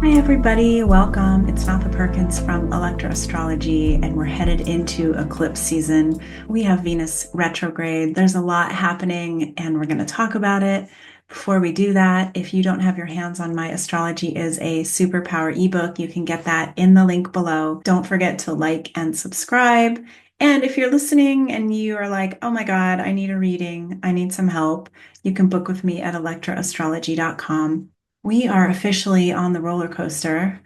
Hi, everybody. Welcome. It's Martha Perkins from Electro Astrology, and we're headed into eclipse season. We have Venus retrograde. There's a lot happening, and we're going to talk about it. Before we do that, if you don't have your hands on my Astrology is a Superpower ebook, you can get that in the link below. Don't forget to like and subscribe. And if you're listening and you are like, oh my God, I need a reading, I need some help, you can book with me at electroastrology.com. We are officially on the roller coaster.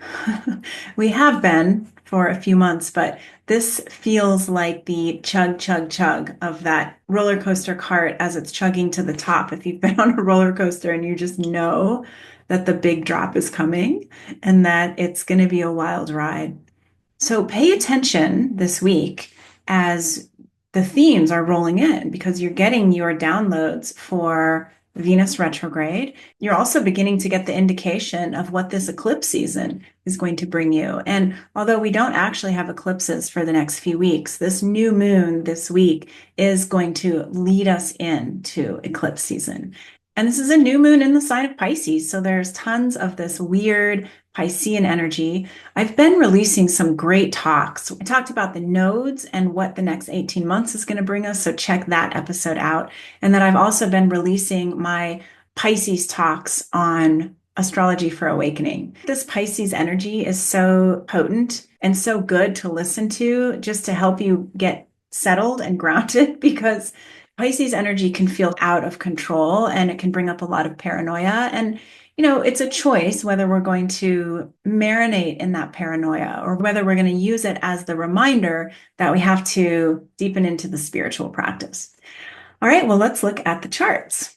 We have been for a few months, but this feels like the chug, chug, chug of that roller coaster cart as it's chugging to the top. If you've been on a roller coaster and you just know that the big drop is coming and that it's going to be a wild ride. So pay attention this week as the themes are rolling in because you're getting your downloads for Venus retrograde. You're also beginning to get the indication of what this eclipse season is going to bring you. And although we don't actually have eclipses for the next few weeks, this new moon this week is going to lead us into eclipse season. And this is a new moon in the sign of Pisces. So there's tons of this weird Piscean energy. I've been releasing some great talks. I talked about the nodes and what the next 18 months is going to bring us. So check that episode out. And then I've also been releasing my Pisces talks on astrology for awakening. This Pisces energy is so potent and so good to listen to just to help you get settled and grounded because Pisces energy can feel out of control and it can bring up a lot of paranoia. And, it's a choice whether we're going to marinate in that paranoia or whether we're going to use it as the reminder that we have to deepen into the spiritual practice. All right, well, let's look at the charts.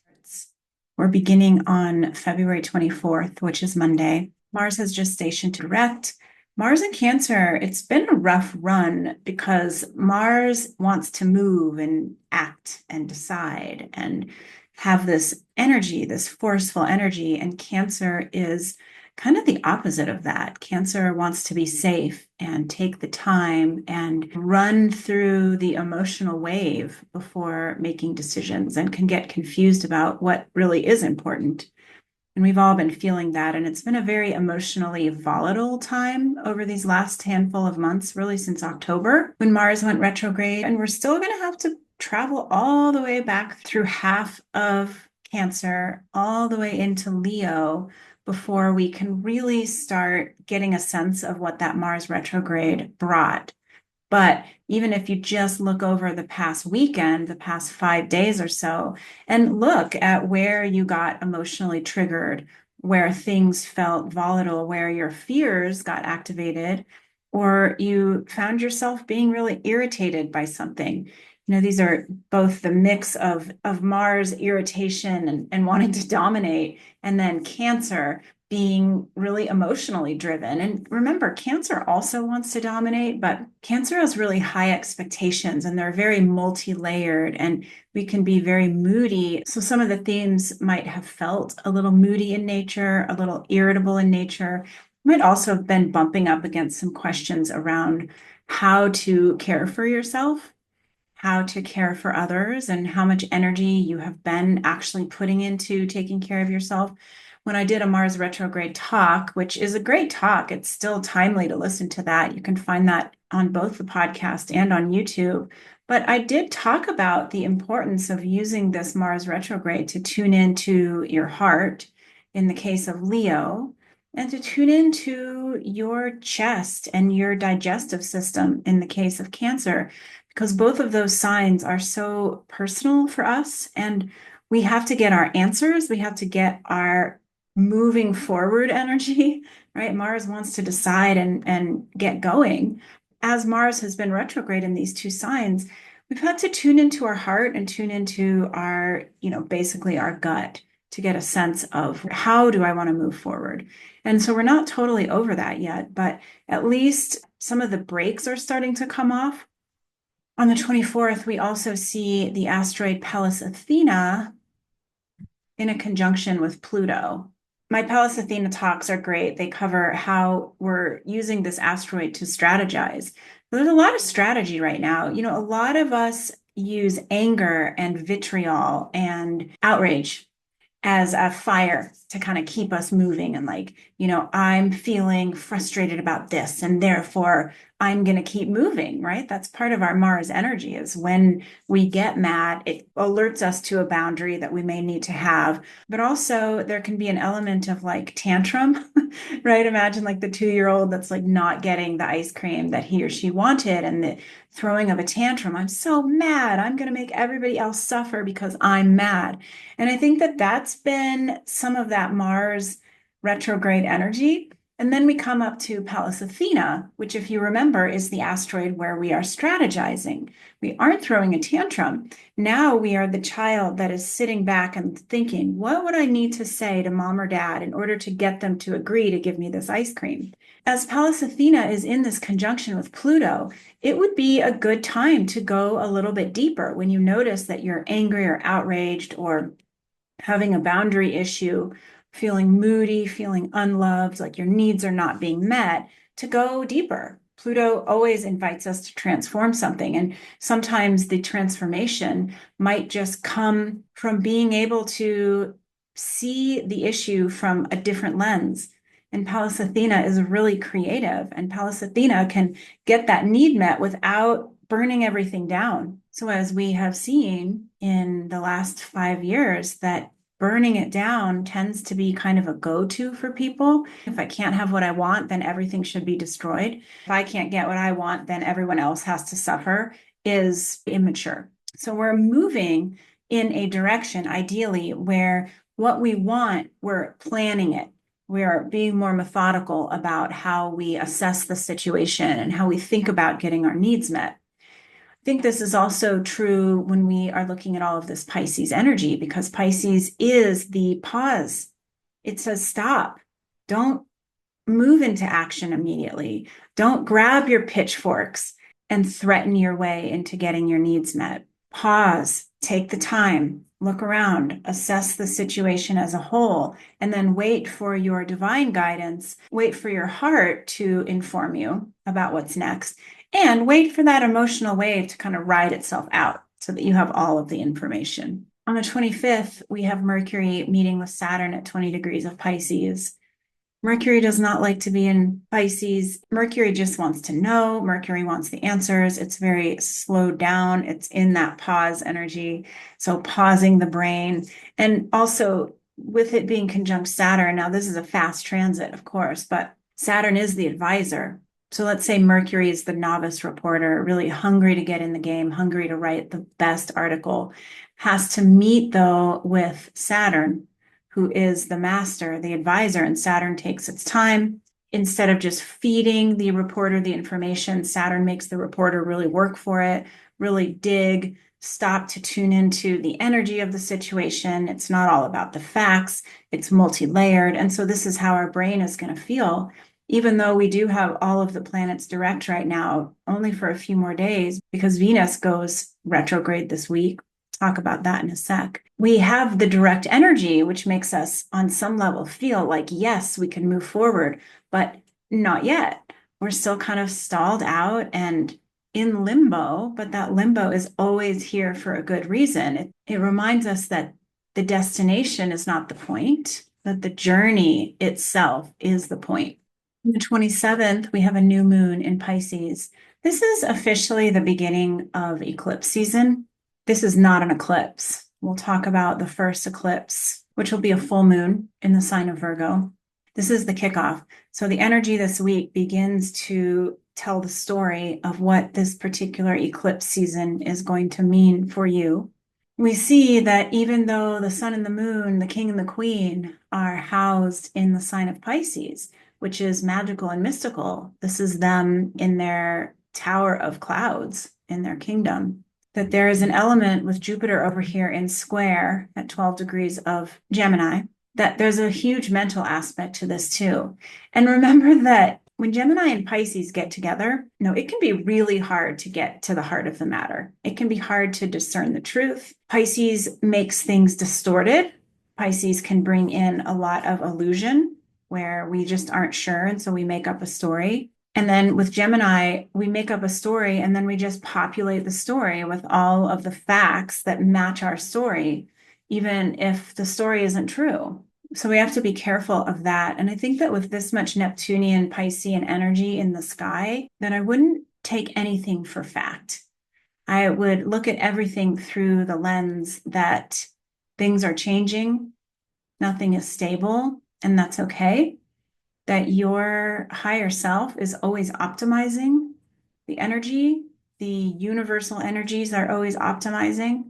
We're beginning on February 24th, which is Monday. Mars has just stationed direct. Mars in Cancer, it's been a rough run because Mars wants to move and act and decide and have this energy, this forceful energy, and Cancer is kind of the opposite of that. Cancer wants to be safe and take the time and run through the emotional wave before making decisions and can get confused about what really is important. And we've all been feeling that. And it's been a very emotionally volatile time over these last handful of months, really since October when Mars went retrograde. And we're still going to have to travel all the way back through half of Cancer, all the way into Leo before we can really start getting a sense of what that Mars retrograde brought. But even if you just look over the past weekend, the past 5 days or so, and look at where you got emotionally triggered, where things felt volatile, where your fears got activated, or you found yourself being really irritated by something. These are both the mix of Mars irritation and wanting to dominate, and then Cancer being really emotionally driven. And remember, Cancer also wants to dominate, but Cancer has really high expectations and they're very multi-layered and we can be very moody. So some of the themes might have felt a little moody in nature, a little irritable in nature. Might also have been bumping up against some questions around how to care for yourself, how to care for others, and how much energy you have been actually putting into taking care of yourself. When I did a Mars retrograde talk, which is a great talk, it's still timely to listen to that. You can find that on both the podcast and on YouTube. But I did talk about the importance of using this Mars retrograde to tune into your heart in the case of Leo, and to tune into your chest and your digestive system in the case of Cancer, because both of those signs are so personal for us. And we have to get our answers. We have to get our moving forward energy, right? Mars wants to decide and get going. As Mars has been retrograde in these two signs, we've had to tune into our heart and tune into our, basically our gut to get a sense of how do I want to move forward. And so we're not totally over that yet, but at least some of the brakes are starting to come off. On the 24th, we also see the asteroid Pallas Athena in a conjunction with Pluto. My Pallas Athena talks are great. They cover how we're using this asteroid to strategize. There's a lot of strategy right now. A lot of us use anger and vitriol and outrage as a fire to kind of keep us moving and like, I'm feeling frustrated about this and therefore I'm going to keep moving, right? That's part of our Mars energy is when we get mad, it alerts us to a boundary that we may need to have. But also there can be an element of like tantrum, right? Imagine like the 2-year-old that's like not getting the ice cream that he or she wanted and the throwing of a tantrum. I'm so mad. I'm going to make everybody else suffer because I'm mad. And I think that that's been some of that Mars retrograde energy. And then we come up to Pallas Athena, which, if you remember, is the asteroid where we are strategizing. We aren't throwing a tantrum. Now we are the child that is sitting back and thinking, what would I need to say to mom or dad in order to get them to agree to give me this ice cream? As Pallas Athena is in this conjunction with Pluto, it would be a good time to go a little bit deeper when you notice that you're angry or outraged or having a boundary issue, feeling moody, feeling unloved, like your needs are not being met, to go deeper. Pluto always invites us to transform something. And sometimes the transformation might just come from being able to see the issue from a different lens. And Pallas Athena is really creative, and Pallas Athena can get that need met without burning everything down. So as we have seen in the last 5 years, that burning it down tends to be kind of a go-to for people. If I can't have what I want, then everything should be destroyed. If I can't get what I want, then everyone else has to suffer is immature. So we're moving in a direction, ideally, where what we want, we're planning it. We are being more methodical about how we assess the situation and how we think about getting our needs met. I think this is also true when we are looking at all of this Pisces energy, because Pisces is the pause. It says stop. Don't move into action immediately. Don't grab your pitchforks and threaten your way into getting your needs met. Pause, take the time, look around, assess the situation as a whole, and then wait for your divine guidance, wait for your heart to inform you about what's next, and wait for that emotional wave to kind of ride itself out so that you have all of the information. On the 25th, we have Mercury meeting with Saturn at 20 degrees of Pisces. Mercury does not like to be in Pisces. Mercury just wants to know. Mercury wants the answers. It's very slowed down. It's in that pause energy. So pausing the brain. And also with it being conjunct Saturn, now this is a fast transit, of course, but Saturn is the advisor. So let's say Mercury is the novice reporter, really hungry to get in the game, hungry to write the best article, has to meet though with Saturn, who is the master, the advisor, and Saturn takes its time. Instead of just feeding the reporter the information, Saturn makes the reporter really work for it, really dig, stop to tune into the energy of the situation. It's not all about the facts, it's multi-layered. And so this is how our brain is going to feel, even though we do have all of the planets direct right now, only for a few more days, because Venus goes retrograde this week. Talk about that in a sec. We have the direct energy, which makes us on some level feel like, yes, we can move forward, but not yet. We're still kind of stalled out and in limbo, but that limbo is always here for a good reason. It reminds us that the destination is not the point, that the journey itself is the point. On the 27th, we have a new moon in Pisces. This is officially the beginning of eclipse season. This is not an eclipse. We'll talk about the first eclipse, which will be a full moon in the sign of Virgo. This is the kickoff. So the energy this week begins to tell the story of what this particular eclipse season is going to mean for you. We see that even though the sun and the moon, the king and the queen, are housed in the sign of Pisces, which is magical and mystical, this is them in their tower of clouds in their kingdom, that there is an element with Jupiter over here in square at 12 degrees of Gemini, that there's a huge mental aspect to this too. And remember that when Gemini and Pisces get together, it can be really hard to get to the heart of the matter. It can be hard to discern the truth. Pisces makes things distorted. Pisces can bring in a lot of illusion where we just aren't sure, and so we make up a story. And then with Gemini, we make up a story and then we just populate the story with all of the facts that match our story, even if the story isn't true. So we have to be careful of that. And I think that with this much Neptunian Piscean energy in the sky, that I wouldn't take anything for fact. I would look at everything through the lens that things are changing, nothing is stable, and that's okay. That your higher self is always optimizing the energy, the universal energies are always optimizing.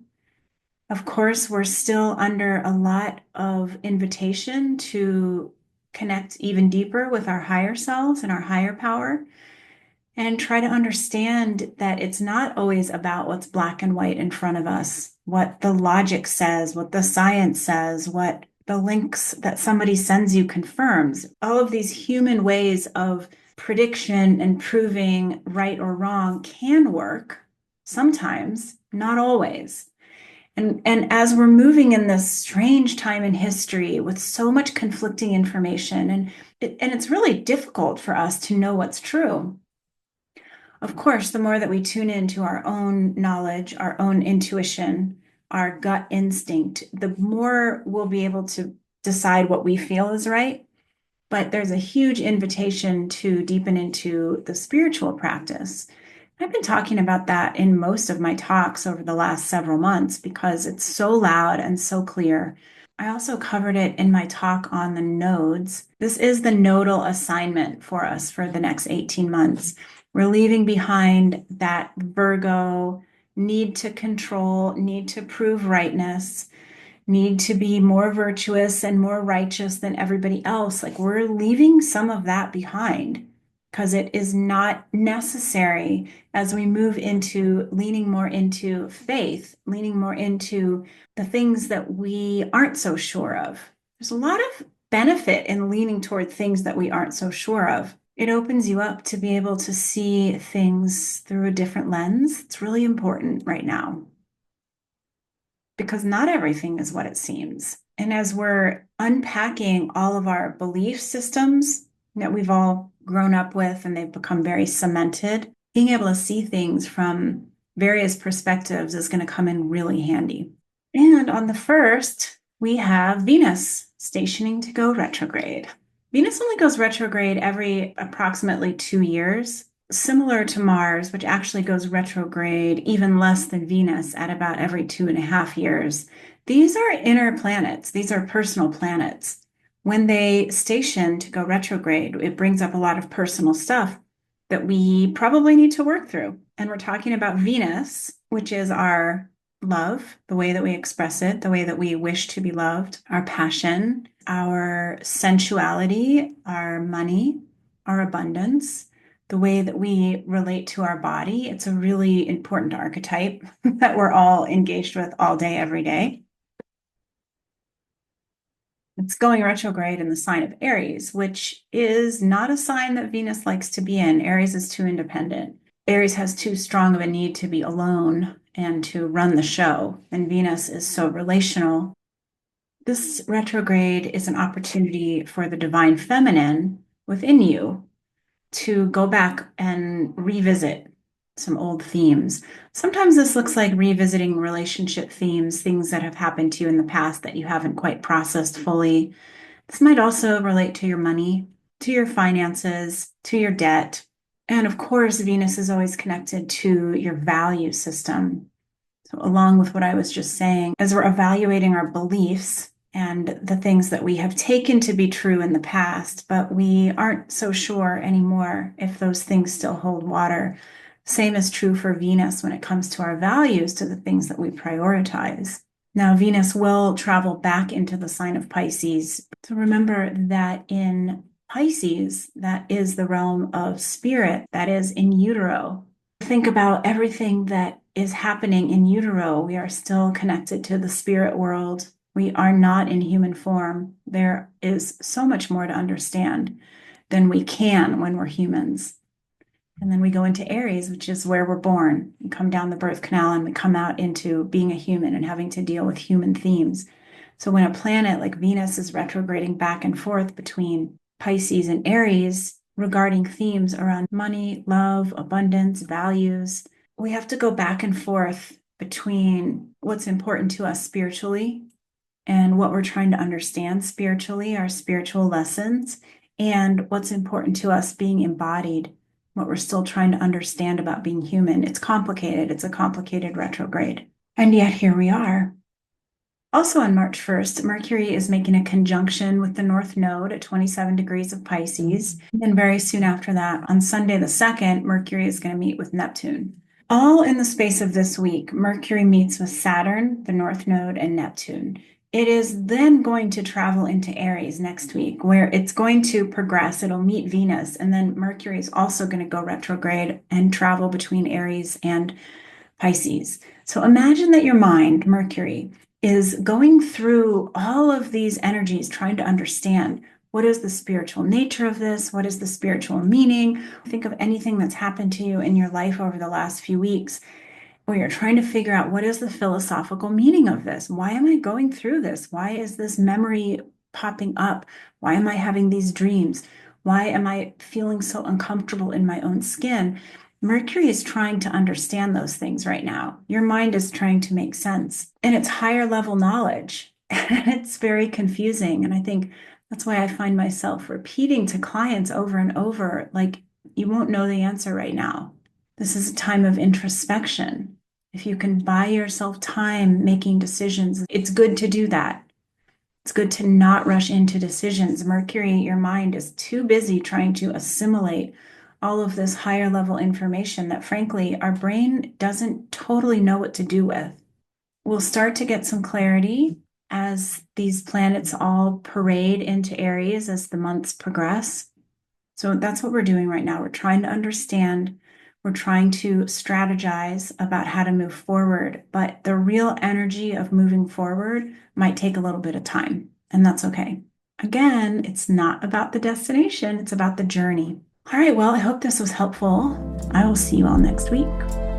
Of course, we're still under a lot of invitation to connect even deeper with our higher selves and our higher power and try to understand that it's not always about what's black and white in front of us, what the logic says, what the science says, what the links that somebody sends you confirms. All of these human ways of prediction and proving right or wrong can work sometimes, not always. And as we're moving in this strange time in history with so much conflicting information, and it's really difficult for us to know what's true. Of course, the more that we tune into our own knowledge, our own intuition, our gut instinct, the more we'll be able to decide what we feel is right. But there's a huge invitation to deepen into the spiritual practice. I've been talking about that in most of my talks over the last several months because it's so loud and so clear. I also covered it in my talk on the nodes. This is the nodal assignment for us for the next 18 months. We're leaving behind that Virgo need to control, need to prove rightness, need to be more virtuous and more righteous than everybody else. Like we're leaving some of that behind because it is not necessary as we move into leaning more into faith, leaning more into the things that we aren't so sure of. There's a lot of benefit in leaning toward things that we aren't so sure of. It opens you up to be able to see things through a different lens. It's really important right now because not everything is what it seems. And as we're unpacking all of our belief systems that we've all grown up with and they've become very cemented, being able to see things from various perspectives is going to come in really handy. And on the 1st, we have Venus stationing to go retrograde. Venus only goes retrograde every approximately 2 years, similar to Mars, which actually goes retrograde even less than Venus at about every 2.5 years. These are inner planets, these are personal planets. When they station to go retrograde, it brings up a lot of personal stuff that we probably need to work through. And we're talking about Venus, which is our love, the way that we express it, the way that we wish to be loved, our passion, our sensuality, our money, our abundance, the way that we relate to our body. It's a really important archetype that we're all engaged with all day, every day. It's going retrograde in the sign of Aries, which is not a sign that Venus likes to be in. Aries is too independent. Aries has too strong of a need to be alone and to run the show, and Venus is so relational. This retrograde is an opportunity for the divine feminine within you to go back and revisit some old themes. Sometimes this looks like revisiting relationship themes, things that have happened to you in the past that you haven't quite processed fully. This might also relate to your money, to your finances, to your debt. And of course, Venus is always connected to your value system. So, along with what I was just saying, as we're evaluating our beliefs and the things that we have taken to be true in the past, but we aren't so sure anymore if those things still hold water. Same is true for Venus when it comes to our values, to the things that we prioritize. Now, Venus will travel back into the sign of Pisces. So remember that in Pisces, that is the realm of spirit, that is in utero. Think about everything that is happening in utero. We are still connected to the spirit world. We are not in human form. There is so much more to understand than we can when we're humans. And then we go into Aries, which is where we're born. We come down the birth canal and we come out into being a human and having to deal with human themes. So when a planet like Venus is retrograding back and forth between Pisces and Aries, regarding themes around money, love, abundance, values. We have to go back and forth between what's important to us spiritually and what we're trying to understand spiritually, our spiritual lessons, and what's important to us being embodied, what we're still trying to understand about being human. It's complicated. It's a complicated retrograde. And yet here we are. Also on March 1st, Mercury is making a conjunction with the North Node at 27 degrees of Pisces. And very soon after that, on Sunday the 2nd, Mercury is going to meet with Neptune. All in the space of this week, Mercury meets with Saturn, the North Node, and Neptune. It is then going to travel into Aries next week, where it's going to progress. It'll meet Venus, and then Mercury is also going to go retrograde and travel between Aries and Pisces. So imagine that your mind, Mercury, is going through all of these energies, trying to understand what is the spiritual nature of this? What is the spiritual meaning? Think of anything that's happened to you in your life over the last few weeks where you're trying to figure out what is the philosophical meaning of this? Why am I going through this? Why is this memory popping up? Why am I having these dreams? Why am I feeling so uncomfortable in my own skin? Mercury is trying to understand those things right now. Your mind is trying to make sense, and it's higher level knowledge. It's very confusing. And I think that's why I find myself repeating to clients over and over, like, you won't know the answer right now. This is a time of introspection. If you can buy yourself time making decisions, it's good to do that. It's good to not rush into decisions. Mercury, your mind is too busy trying to assimilate all of this higher level information that, frankly, our brain doesn't totally know what to do with. We'll start to get some clarity as these planets all parade into Aries as the months progress. So that's what we're doing right now. We're trying to understand. We're trying to strategize about how to move forward, but the real energy of moving forward might take a little bit of time, and that's okay. Again, it's not about the destination, it's about the journey. All right, well, I hope this was helpful. I will see you all next week.